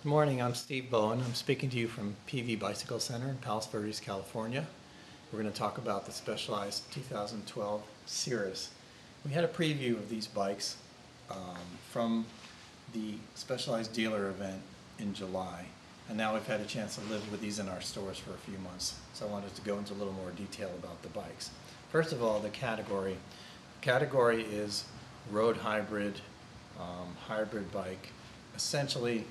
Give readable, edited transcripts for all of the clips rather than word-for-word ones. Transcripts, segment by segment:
Good morning, I'm Steve Bowen. I'm speaking to you from PV Bicycle Center in Palos Verdes, California. We're going to talk about the Specialized 2012 Sirrus. We had a preview of these bikes from the Specialized dealer event in July, and now we've had a chance to live with these in our stores for a few months. So I wanted to go into a little more detail about the bikes. First of all, the category. The category is road hybrid, hybrid bike, essentially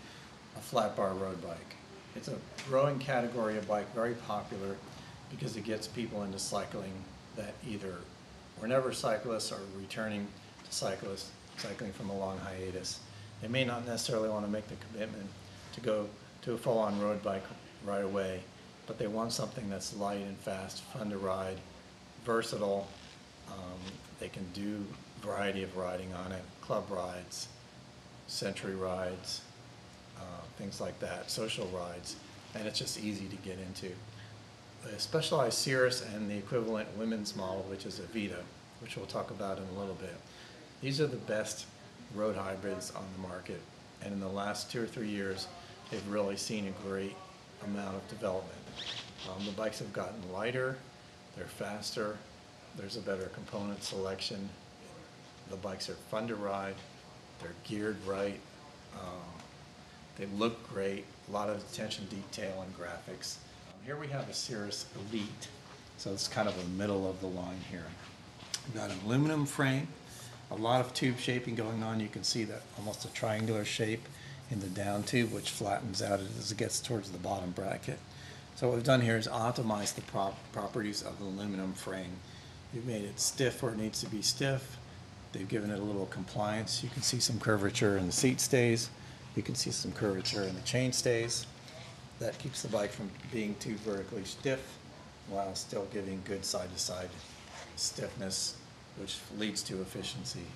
a flat bar road bike. It's a growing category of bike, very popular because it gets people into cycling that either were never cyclists or returning to cyclists, cycling from a long hiatus. They may not necessarily want to make the commitment to go to a full-on road bike right away, but they want something that's light and fast, fun to ride, versatile. They can do a variety of riding on it, club rides, century rides, things like that, social rides, and it's just easy to get into. The Specialized Sirrus and the equivalent women's model, which is a Vita, which we'll talk about in a little bit. These are the best road hybrids on the market, and in the last 2 or 3 years, they've really seen a great amount of development. The bikes have gotten lighter, they're faster, there's a better component selection, the bikes are fun to ride, they're geared right, they look great, a lot of attention to detail and graphics. Here we have a Sirrus Elite, so it's kind of the middle of the line here. We've got an aluminum frame, a lot of tube shaping going on. You can see that almost a triangular shape in the down tube, which flattens out as it gets towards the bottom bracket. So what we've done here is optimize the properties of the aluminum frame. We've made it stiff where it needs to be stiff. They've given it a little compliance. You can see some curvature in the seat stays. You can see some curvature in the chain stays. That keeps the bike from being too vertically stiff while still giving good side-to-side stiffness, which leads to efficiency.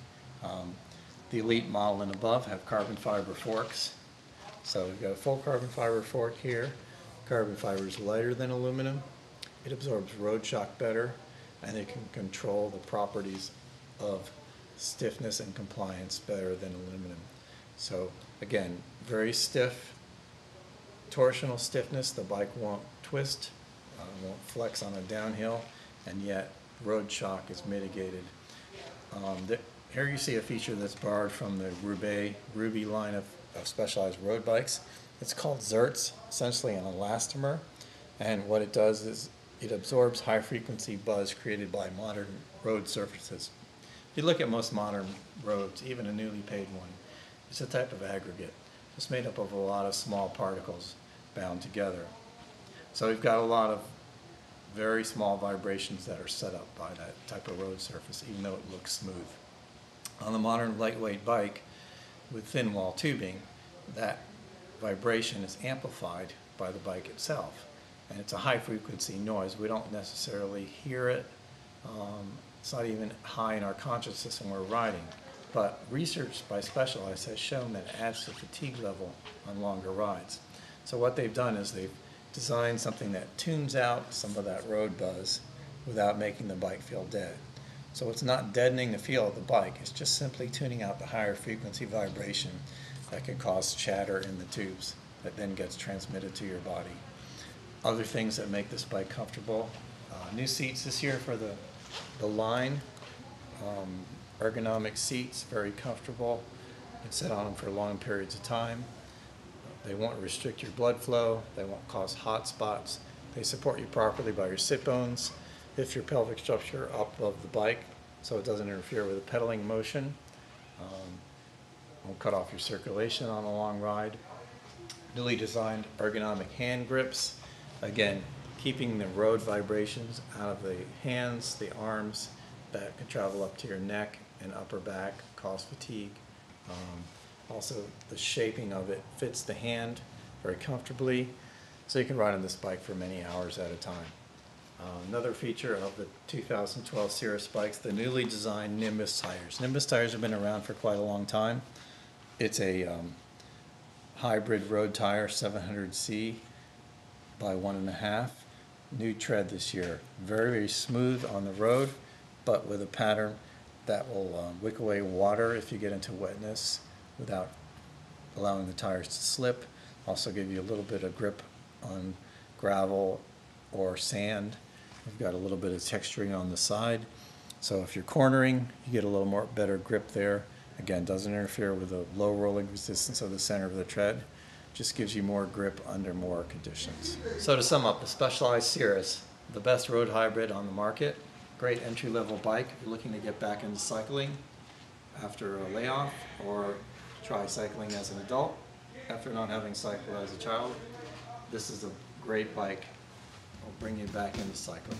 The Elite model and above have carbon fiber forks. So we've got a full carbon fiber fork here. Carbon fiber is lighter than aluminum. It absorbs road shock better, and it can control the properties of stiffness and compliance better than aluminum. So again, very stiff, torsional stiffness. The bike won't twist, won't flex on a downhill, and yet road shock is mitigated. Here you see a feature that's borrowed from the Ruby line of Specialized road bikes. It's called Zerts, essentially an elastomer, and what it does is it absorbs high-frequency buzz created by modern road surfaces. If you look at most modern roads, even a newly paved one, it's a type of aggregate. It's made up of a lot of small particles bound together. So we've got a lot of very small vibrations that are set up by that type of road surface, even though it looks smooth. On the modern lightweight bike with thin wall tubing, that vibration is amplified by the bike itself. And it's a high frequency noise. We don't necessarily hear it. It's not even high in our consciousness when we're riding. But research by Specialized has shown that it adds to fatigue level on longer rides. So what they've done is they've designed something that tunes out some of that road buzz without making the bike feel dead. So it's not deadening the feel of the bike, it's just simply tuning out the higher frequency vibration that can cause chatter in the tubes that then gets transmitted to your body. Other things that make this bike comfortable, new seats this year for the line. Ergonomic seats, very comfortable. You can sit on them for long periods of time. They won't restrict your blood flow. They won't cause hot spots. They support you properly by your sit bones. Lift your pelvic structure up above the bike so it doesn't interfere with the pedaling motion. Won't cut off your circulation on a long ride. Newly designed ergonomic hand grips. Again, keeping the road vibrations out of the hands, the arms, that can travel up to your neck and upper back, cause fatigue. Also, the shaping of it fits the hand very comfortably, so you can ride on this bike for many hours at a time. Another feature of the 2012 Sirrus bikes, the newly designed Nimbus tires. Nimbus tires have been around for quite a long time. It's a hybrid road tire, 700C by 1.5. New tread this year. Very, very smooth on the road, but with a pattern that will wick away water if you get into wetness without allowing the tires to slip. Also give you a little bit of grip on gravel or sand. We've got a little bit of texturing on the side. So if you're cornering, you get a little more better grip there. Again, doesn't interfere with the low rolling resistance of the center of the tread. Just gives you more grip under more conditions. So to sum up, the Specialized Sirrus, the best road hybrid on the market. Great entry-level bike if you're looking to get back into cycling after a layoff, or try cycling as an adult after not having cycled as a child. This is a great bike. Will bring you back into cycling.